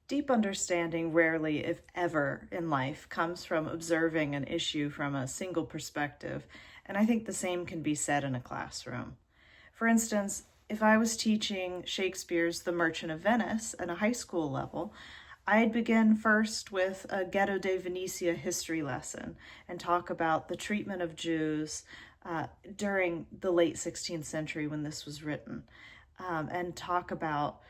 Deep understanding rarely, if ever, in life comes from observing an issue from a single perspective, and I think the same can be said in a classroom. For instance, if I was teaching Shakespeare's The Merchant of Venice at a high school level, I'd begin first with a Ghetto de Venetia history lesson and talk about the treatment of Jews during the late 16th century when this was written, and talk about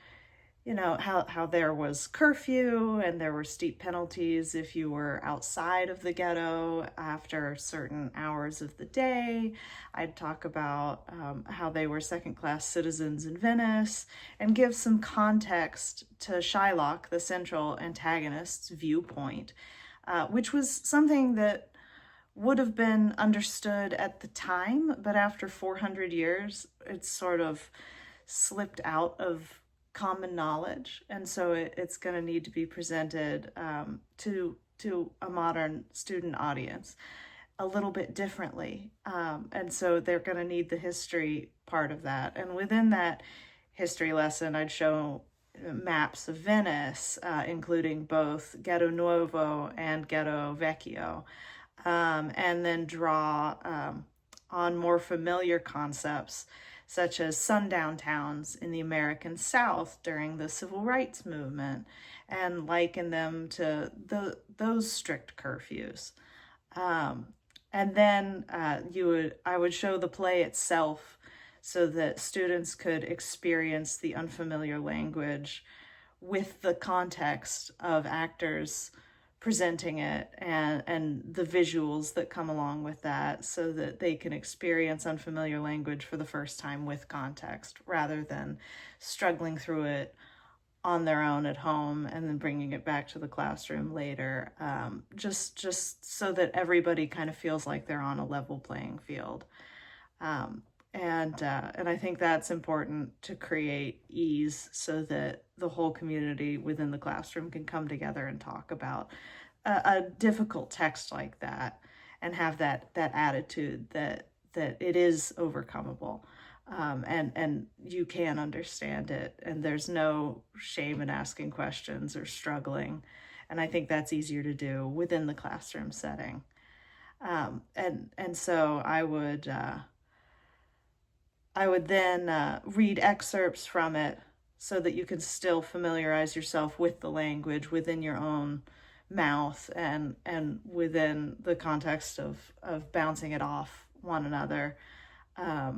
how there was curfew and there were steep penalties if you were outside of the ghetto after certain hours of the day. I'd talk about how they were second-class citizens in Venice and give some context to Shylock, the central antagonist's viewpoint, which was something that would have been understood at the time, but after 400 years, it's sort of slipped out of common knowledge, and so it's going to need to be presented to a modern student audience a little bit differently, and so they're going to need the history part of that. And within that history lesson, I'd show maps of Venice, including both Ghetto Nuovo and Ghetto Vecchio, and then draw on more familiar concepts such as sundown towns in the American South during the Civil Rights Movement, and liken them to those strict curfews. And then I would show the play itself so that students could experience the unfamiliar language with the context of actors presenting it and the visuals that come along with that, so that they can experience unfamiliar language for the first time with context rather than struggling through it on their own at home and then bringing it back to the classroom later, just so that everybody kind of feels like they're on a level playing field. And I think that's important to create ease so that the whole community within the classroom can come together and talk about a difficult text like that and have that attitude that it is overcomable, and you can understand it, and there's no shame in asking questions or struggling. And I think that's easier to do within the classroom setting. And so I would then read excerpts from it so that you can still familiarize yourself with the language within your own mouth and within the context of bouncing it off one another. And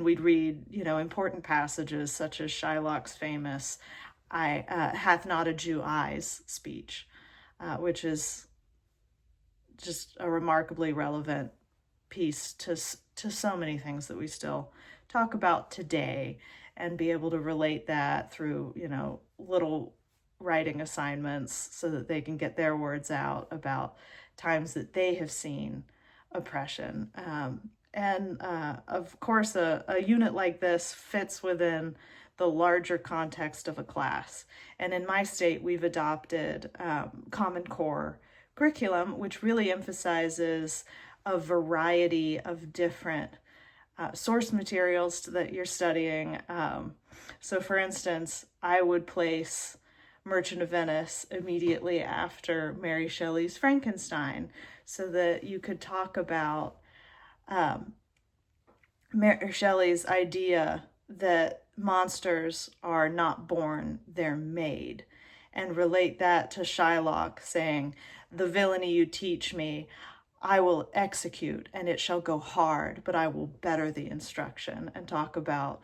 we'd read, important passages such as Shylock's famous "I hath not a Jew eyes" speech, which is just a remarkably relevant piece to so many things that we still talk about today, and be able to relate that through, little writing assignments so that they can get their words out about times that they have seen oppression. And of course, a unit like this fits within the larger context of a class. And in my state, we've adopted Common Core curriculum, which really emphasizes a variety of different source materials that you're studying. So for instance, I would place Merchant of Venice immediately after Mary Shelley's Frankenstein, so that you could talk about Mary Shelley's idea that monsters are not born, they're made, and relate that to Shylock saying, "The villainy you teach me, I will execute, and it shall go hard, but I will better the instruction," and talk about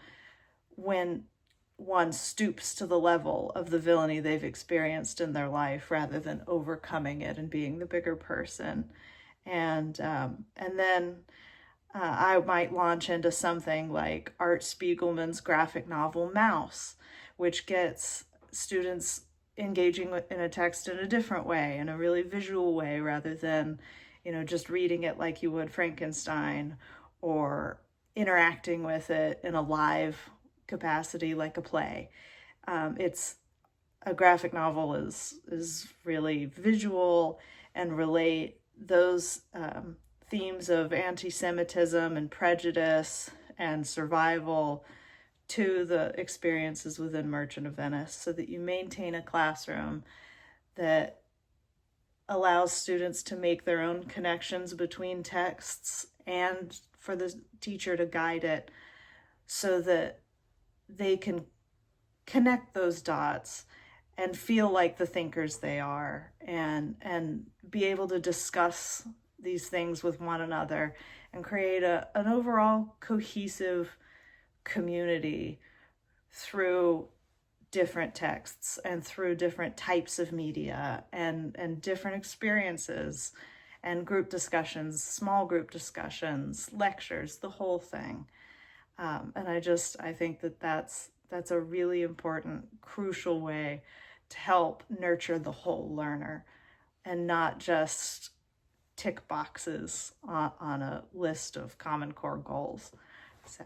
when one stoops to the level of the villainy they've experienced in their life rather than overcoming it and being the bigger person. And then I might launch into something like Art Spiegelman's graphic novel Mouse, which gets students engaging in a text in a different way, in a really visual way, rather than just reading it like you would Frankenstein, or interacting with it in a live capacity like a play. It's a graphic novel is really visual and relate those themes of anti-Semitism and prejudice and survival to the experiences within Merchant of Venice, so that you maintain a classroom that allows students to make their own connections between texts, and for the teacher to guide it so that they can connect those dots and feel like the thinkers they are, and be able to discuss these things with one another and create an overall cohesive community through different texts and through different types of media and different experiences and group discussions, small group discussions, lectures, the whole thing. And I think that that's a really important, crucial way to help nurture the whole learner, and not just tick boxes on a list of Common Core goals. So